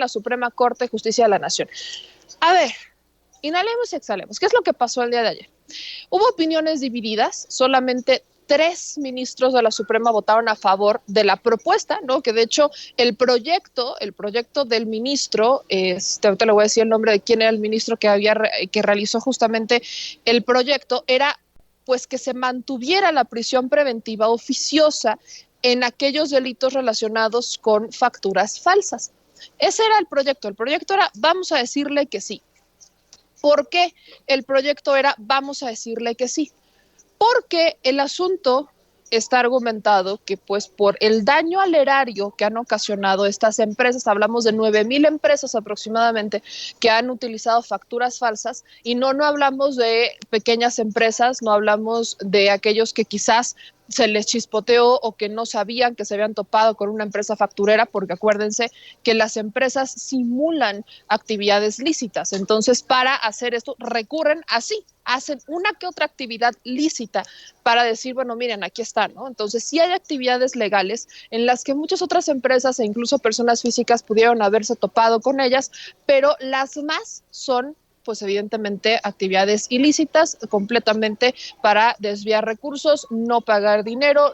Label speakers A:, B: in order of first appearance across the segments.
A: la Suprema Corte de Justicia de la Nación. A ver, inhalemos y exhalemos. ¿Qué es lo que pasó el día de ayer? Hubo opiniones divididas, solamente 3 ministros de la Suprema votaron a favor de la propuesta, ¿no? Que de hecho el proyecto del ministro, ahorita le voy a decir el nombre de quién era el ministro que realizó justamente el proyecto, era pues que se mantuviera la prisión preventiva oficiosa en aquellos delitos relacionados con facturas falsas. Ese era el proyecto. El proyecto era, vamos a decirle que sí. ¿Por qué el proyecto era, vamos a decirle que sí? Porque el asunto está argumentado que pues por el daño al erario que han ocasionado estas empresas, hablamos de 9,000 empresas aproximadamente que han utilizado facturas falsas y no hablamos de pequeñas empresas, no hablamos de aquellos que quizás se les chispoteó o que no sabían que se habían topado con una empresa facturera, porque acuérdense que las empresas simulan actividades lícitas. Entonces, para hacer esto, recurren así, hacen una que otra actividad lícita para decir, bueno, miren, aquí está, ¿no? Entonces, sí hay actividades legales en las que muchas otras empresas e incluso personas físicas pudieron haberse topado con ellas, pero las más son pues evidentemente actividades ilícitas completamente para desviar recursos, no pagar dinero,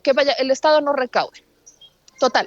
A: que vaya, el Estado no recaude. Total,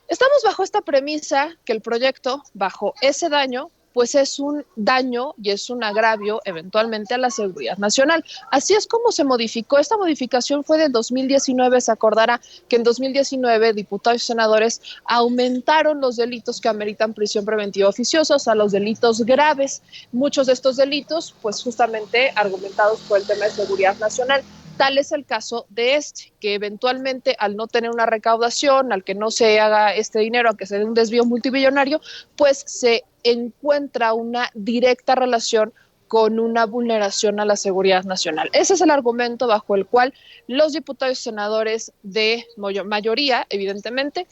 A: estamos bajo esta premisa que el proyecto, bajo ese daño, pues es un daño y es un agravio eventualmente a la seguridad nacional. Así es como se modificó. Esta modificación fue del 2019, se acordará que en 2019 diputados y senadores aumentaron los delitos que ameritan prisión preventiva oficiosa, o sea, los delitos graves. Muchos de estos delitos, pues justamente argumentados por el tema de seguridad nacional. Tal es el caso de que eventualmente al no tener una recaudación, al que no se haga este dinero, a que se dé un desvío multimillonario, pues se encuentra una directa relación con una vulneración a la seguridad nacional. Ese es el argumento bajo el cual los diputados y senadores de mayoría, evidentemente,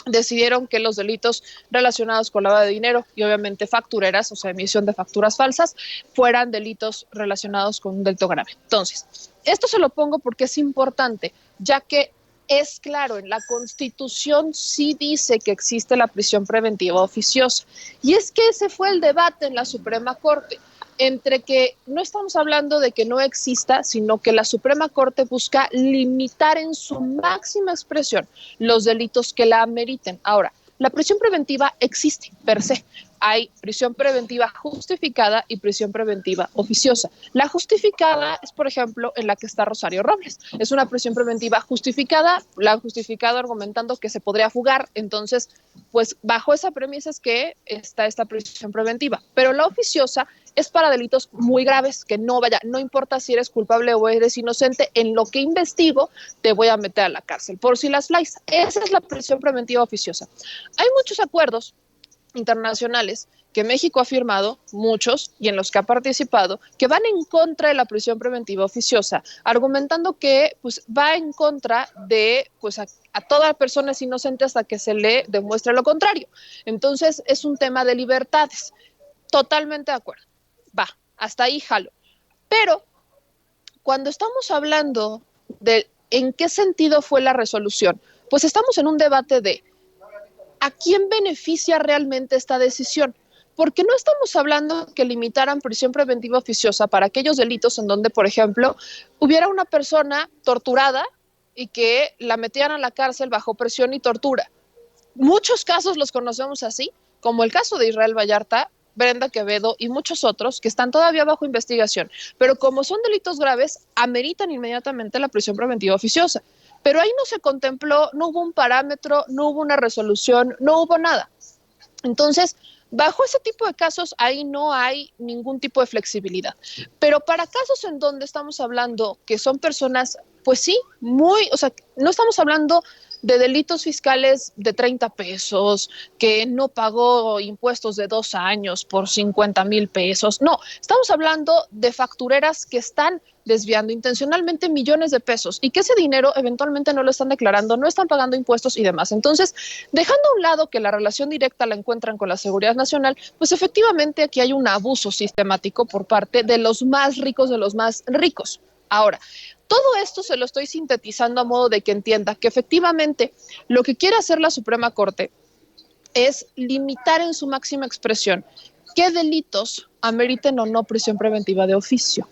A: decidieron que los delitos relacionados con lavado de dinero y obviamente factureras, o sea, emisión de facturas falsas, fueran delitos relacionados con un delito grave. Entonces, esto se lo pongo porque es importante, ya que es claro, en la Constitución sí dice que existe la prisión preventiva oficiosa. Y es que ese fue el debate en la Suprema Corte, entre que no estamos hablando de que no exista, sino que la Suprema Corte busca limitar en su máxima expresión los delitos que la ameriten. Ahora, la prisión preventiva existe per se. Hay prisión preventiva justificada y prisión preventiva oficiosa. La justificada es, por ejemplo, en la que está Rosario Robles. Es una prisión preventiva justificada, la han justificado argumentando que se podría fugar. Entonces, pues bajo esa premisa es que está esta prisión preventiva. Pero la oficiosa es para delitos muy graves, que no importa si eres culpable o eres inocente, en lo que investigo te voy a meter a la cárcel, por si las flies. Esa es la prisión preventiva oficiosa. Hay muchos acuerdos internacionales que México ha firmado, muchos, y en los que ha participado, que van en contra de la prisión preventiva oficiosa, argumentando que pues, va en contra de pues, a toda persona es inocente hasta que se le demuestre lo contrario. Entonces, es un tema de libertades. Totalmente de acuerdo. Va, hasta ahí jalo. Pero cuando estamos hablando de en qué sentido fue la resolución, pues estamos en un debate de ¿a quién beneficia realmente esta decisión? Porque no estamos hablando que limitaran prisión preventiva oficiosa para aquellos delitos en donde, por ejemplo, hubiera una persona torturada y que la metieran a la cárcel bajo presión y tortura. Muchos casos los conocemos así, como el caso de Israel Vallarta, Brenda Quevedo y muchos otros que están todavía bajo investigación, pero como son delitos graves, ameritan inmediatamente la prisión preventiva oficiosa. Pero ahí no se contempló, no hubo un parámetro, no hubo una resolución, no hubo nada. Entonces, bajo ese tipo de casos, ahí no hay ningún tipo de flexibilidad. Pero para casos en donde estamos hablando que son personas, pues sí, o sea, no estamos hablando de delitos fiscales de 30 pesos, que no pagó impuestos de 2 años por 50,000 pesos. No, estamos hablando de factureras que están desviando intencionalmente millones de pesos y que ese dinero eventualmente no lo están declarando, no están pagando impuestos y demás. Entonces, dejando a un lado que la relación directa la encuentran con la seguridad nacional, pues efectivamente aquí hay un abuso sistemático por parte de los más ricos de los más ricos. Ahora, todo esto se lo estoy sintetizando a modo de que entienda que efectivamente lo que quiere hacer la Suprema Corte es limitar en su máxima expresión qué delitos ameriten o no prisión preventiva de oficio.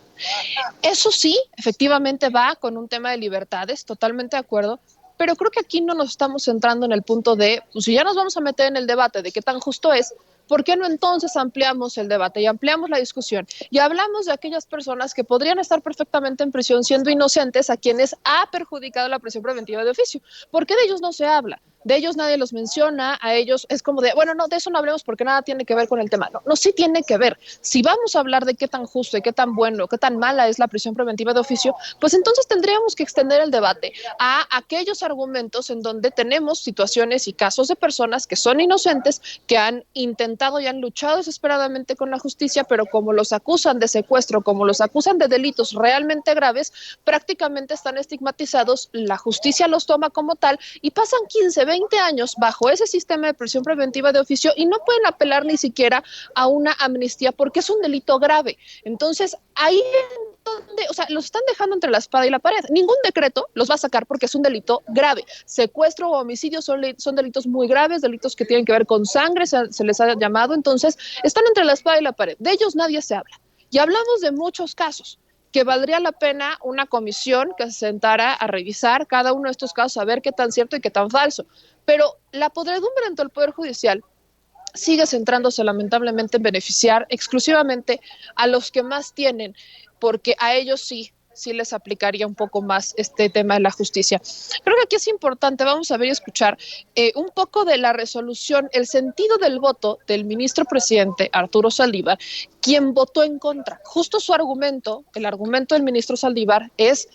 A: Eso sí, efectivamente va con un tema de libertades, totalmente de acuerdo, pero creo que aquí no nos estamos centrando en el punto de, pues si ya nos vamos a meter en el debate de qué tan justo es, ¿por qué no entonces ampliamos el debate y ampliamos la discusión y hablamos de aquellas personas que podrían estar perfectamente en prisión siendo inocentes a quienes ha perjudicado la prisión preventiva de oficio? ¿Por qué de ellos no se habla? De ellos nadie los menciona, a ellos es como de, bueno, no, de eso no hablemos porque nada tiene que ver con el tema. No, no, sí tiene que ver. Si vamos a hablar de qué tan justo y qué tan bueno, qué tan mala es la prisión preventiva de oficio, pues entonces tendríamos que extender el debate a aquellos argumentos en donde tenemos situaciones y casos de personas que son inocentes, que han intentado y han luchado desesperadamente con la justicia, pero como los acusan de secuestro, como los acusan de delitos realmente graves, prácticamente están estigmatizados, la justicia los toma como tal y pasan 15, 20 años bajo ese sistema de prisión preventiva de oficio y no pueden apelar ni siquiera a una amnistía porque es un delito grave. Entonces, ahí donde, o sea, los están dejando entre la espada y la pared. Ningún decreto los va a sacar porque es un delito grave. Secuestro o homicidio son delitos muy graves, delitos que tienen que ver con sangre, se les ha llamado. Entonces, están entre la espada y la pared. De ellos nadie se habla. Y hablamos de muchos casos que valdría la pena una comisión que se sentara a revisar cada uno de estos casos, a ver qué tan cierto y qué tan falso. Pero la podredumbre dentro del Poder Judicial sigue centrándose lamentablemente en beneficiar exclusivamente a los que más tienen, porque a ellos sí les aplicaría un poco más este tema de la justicia. Creo que aquí es importante, vamos a ver y escuchar un poco de la resolución, el sentido del voto del ministro presidente Arturo Saldívar, quien votó en contra. Justo su argumento, el argumento del ministro Saldívar es,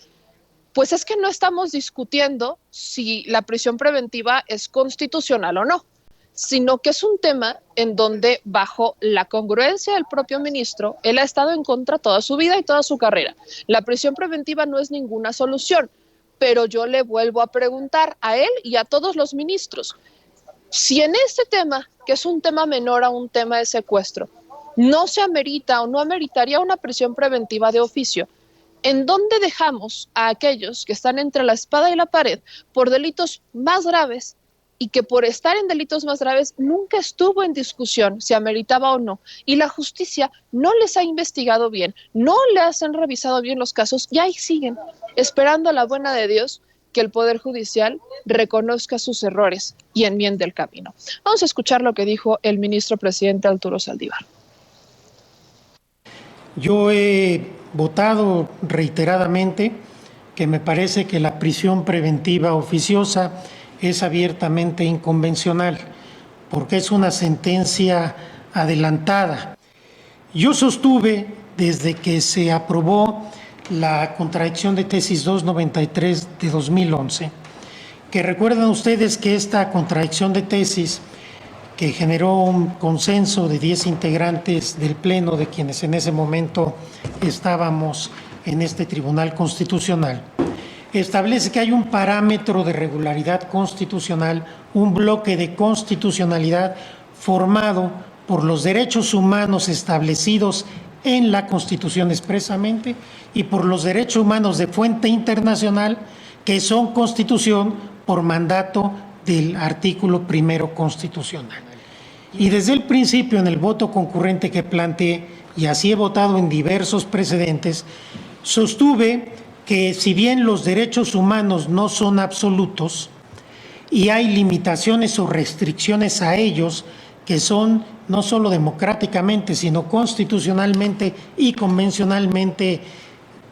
A: pues es que no estamos discutiendo si la prisión preventiva es constitucional o no, sino que es un tema en donde, bajo la congruencia del propio ministro, él ha estado en contra toda su vida y toda su carrera. La prisión preventiva no es ninguna solución, pero yo le vuelvo a preguntar a él y a todos los ministros, si en este tema, que es un tema menor a un tema de secuestro, no se amerita o no ameritaría una prisión preventiva de oficio, ¿en dónde dejamos a aquellos que están entre la espada y la pared por delitos más graves y que por estar en delitos más graves nunca estuvo en discusión si ameritaba o no? Y la justicia no les ha investigado bien, no les han revisado bien los casos y ahí siguen, esperando a la buena de Dios que el Poder Judicial reconozca sus errores y enmiende el camino. Vamos a escuchar lo que dijo el ministro presidente Arturo Saldívar.
B: Yo he votado reiteradamente que me parece que la prisión preventiva oficiosa es abiertamente inconvencional, porque es una sentencia adelantada. Yo sostuve desde que se aprobó la contradicción de tesis 293 de 2011, que recuerdan ustedes que esta contradicción de tesis, que generó un consenso de 10 integrantes del Pleno, de quienes en ese momento estábamos en este Tribunal Constitucional, establece que hay un parámetro de regularidad constitucional, un bloque de constitucionalidad formado por los derechos humanos establecidos en la Constitución expresamente y por los derechos humanos de fuente internacional que son Constitución por mandato del artículo primero constitucional. Y desde el principio, en el voto concurrente que planteé, y así he votado en diversos precedentes, sostuve que si bien los derechos humanos no son absolutos y hay limitaciones o restricciones a ellos que son no solo democráticamente, sino constitucionalmente y convencionalmente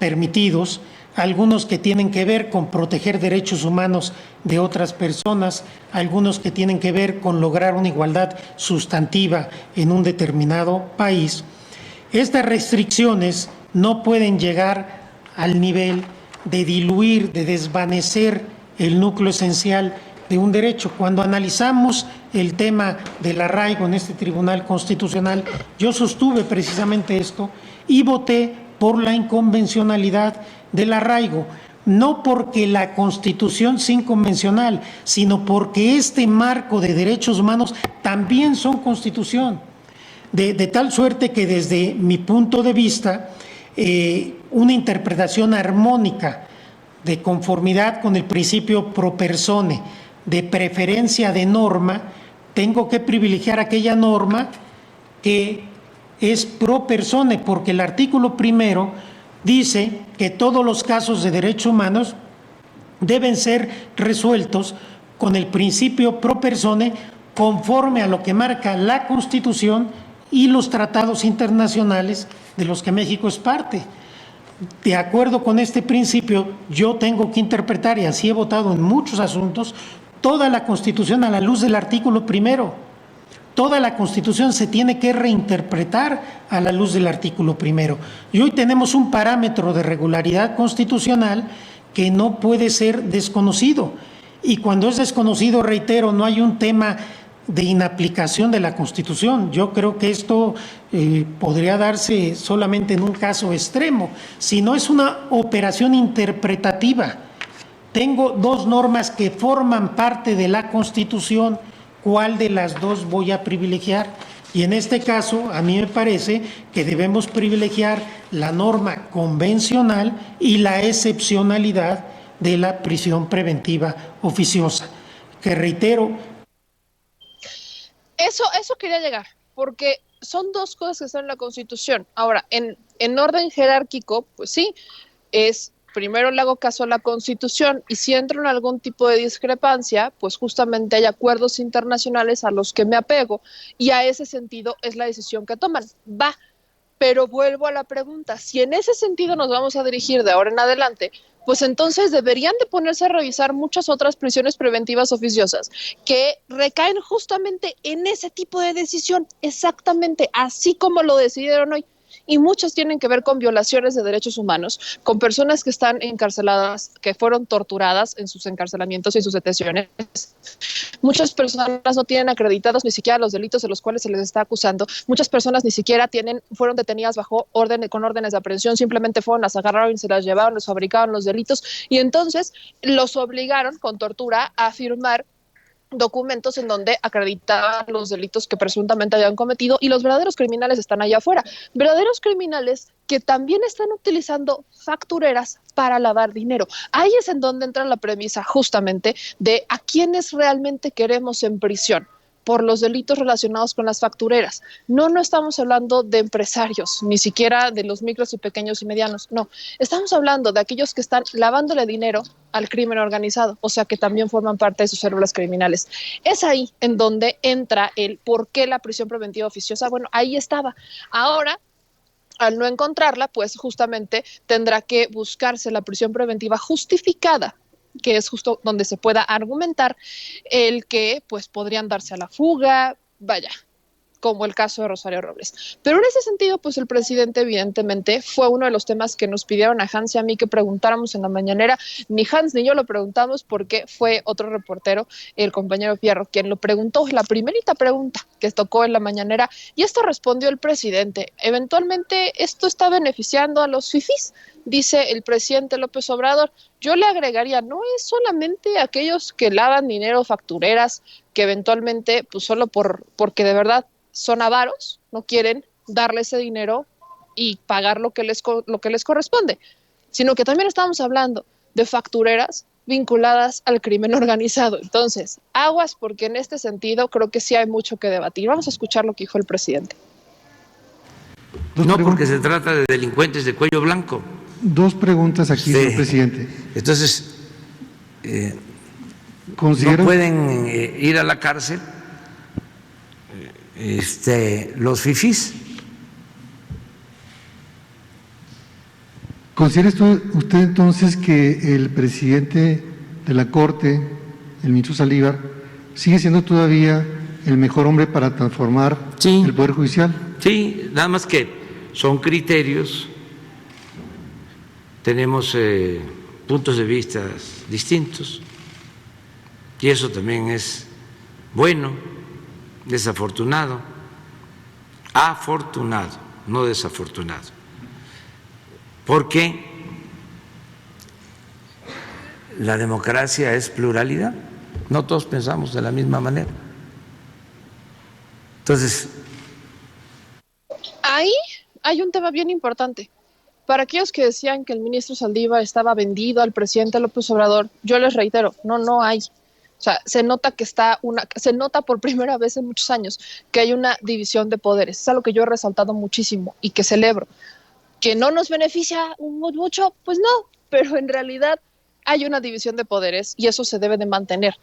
B: permitidos, algunos que tienen que ver con proteger derechos humanos de otras personas, algunos que tienen que ver con lograr una igualdad sustantiva en un determinado país. Estas restricciones no pueden llegar al nivel de diluir, de desvanecer el núcleo esencial de un derecho. Cuando analizamos el tema del arraigo en este Tribunal Constitucional, yo sostuve precisamente esto y voté por la inconvencionalidad del arraigo, no porque la Constitución sea inconvencional, sino porque este marco de derechos humanos también son Constitución, de tal suerte que desde mi punto de vista, una interpretación armónica de conformidad con el principio pro persone, de preferencia de norma, tengo que privilegiar aquella norma que es pro persone, porque el artículo primero dice que todos los casos de derechos humanos deben ser resueltos con el principio pro persone, conforme a lo que marca la Constitución y los tratados internacionales de los que México es parte. De acuerdo con este principio, yo tengo que interpretar, y así he votado en muchos asuntos, toda la Constitución a la luz del artículo primero. Toda la Constitución se tiene que reinterpretar a la luz del artículo primero. Y hoy tenemos un parámetro de regularidad constitucional que no puede ser desconocido. Y cuando es desconocido, reitero, no hay un tema de inaplicación de la Constitución. Yo creo que esto podría darse solamente en un caso extremo, si no es una operación interpretativa. Tengo dos normas que forman parte de la Constitución, ¿cuál de las dos voy a privilegiar? Y en este caso, a mí me parece que debemos privilegiar la norma convencional y la excepcionalidad de la prisión preventiva oficiosa, que reitero.
A: Eso quería llegar, porque son dos cosas que están en la Constitución. Ahora, en orden jerárquico, pues sí, es primero le hago caso a la Constitución, y si entro en algún tipo de discrepancia, pues justamente hay acuerdos internacionales a los que me apego, y a ese sentido es la decisión que toman. Va, pero vuelvo a la pregunta, si en ese sentido nos vamos a dirigir de ahora en adelante, pues entonces deberían de ponerse a revisar muchas otras prisiones preventivas oficiosas que recaen justamente en ese tipo de decisión, exactamente así como lo decidieron hoy. Y muchas tienen que ver con violaciones de derechos humanos, con personas que están encarceladas, que fueron torturadas en sus encarcelamientos y sus detenciones. Muchas personas no tienen acreditados ni siquiera los delitos de los cuales se les está acusando. Muchas personas ni siquiera fueron detenidas bajo con órdenes de aprehensión, simplemente fueron, las agarraron y se las llevaron, les fabricaron los delitos, y entonces los obligaron con tortura a firmar documentos en donde acreditaban los delitos que presuntamente habían cometido, y los verdaderos criminales están allá afuera, verdaderos criminales que también están utilizando factureras para lavar dinero. Ahí es en donde entra la premisa justamente de a quiénes realmente queremos en prisión por los delitos relacionados con las factureras. No estamos hablando de empresarios, ni siquiera de los micros y pequeños y medianos, no. Estamos hablando de aquellos que están lavándole dinero al crimen organizado, o sea que también forman parte de sus células criminales. Es ahí en donde entra el por qué la prisión preventiva oficiosa. Bueno, ahí estaba. Ahora, al no encontrarla, pues justamente tendrá que buscarse la prisión preventiva justificada, que es justo donde se pueda argumentar el que pues podrían darse a la fuga, vaya, como el caso de Rosario Robles. Pero en ese sentido, pues el presidente evidentemente fue uno de los temas que nos pidieron a Hans y a mí que preguntáramos en la mañanera. Ni Hans ni yo lo preguntamos, porque fue otro reportero, el compañero Fierro, quien lo preguntó, la primerita pregunta que tocó en la mañanera, y esto respondió el presidente. Eventualmente esto está beneficiando a los fifís, dice el presidente López Obrador. Yo le agregaría, no es solamente aquellos que lavan dinero, factureras, que eventualmente, pues solo porque de verdad son avaros, no quieren darle ese dinero y pagar lo que les corresponde, sino que también estamos hablando de factureras vinculadas al crimen organizado. Entonces, aguas, porque en este sentido creo que sí hay mucho que debatir. Vamos a escuchar lo que dijo el presidente.
C: No, porque se trata de delincuentes de cuello blanco.
D: Dos preguntas aquí, señor presidente.
C: Entonces, no pueden ir a la cárcel los fifís.
D: ¿Considera usted entonces que el presidente de la Corte, el ministro Saldívar, sigue siendo todavía el mejor hombre para transformar el Poder Judicial?
C: Sí, nada más que son criterios, tenemos puntos de vista distintos, y eso también es bueno, desafortunado, afortunado, no desafortunado, porque la democracia es pluralidad, no todos pensamos de la misma manera. Entonces,
A: ahí hay un tema bien importante. Para aquellos que decían que el ministro Saldívar estaba vendido al presidente López Obrador, yo les reitero, no hay. O sea, se nota se nota por primera vez en muchos años que hay una división de poderes. Es algo que yo he resaltado muchísimo y que celebro. ¿Que no nos beneficia mucho? Pues no, pero en realidad hay una división de poderes y eso se debe de mantener.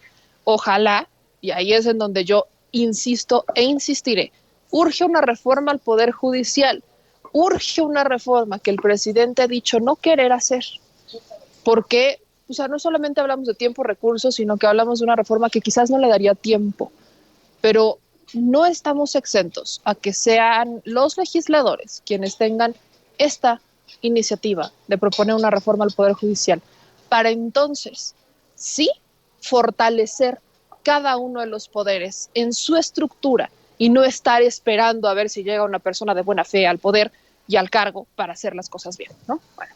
A: Ojalá, y ahí es en donde yo insisto e insistiré, urge una reforma al Poder Judicial, urge una reforma que el presidente ha dicho no querer hacer, porque o sea, no solamente hablamos de tiempo, recursos, sino que hablamos de una reforma que quizás no le daría tiempo, pero no estamos exentos a que sean los legisladores quienes tengan esta iniciativa de proponer una reforma al Poder Judicial, para entonces sí fortalecer cada uno de los poderes en su estructura y no estar esperando a ver si llega una persona de buena fe al poder y al cargo para hacer las cosas bien, ¿no? Bueno.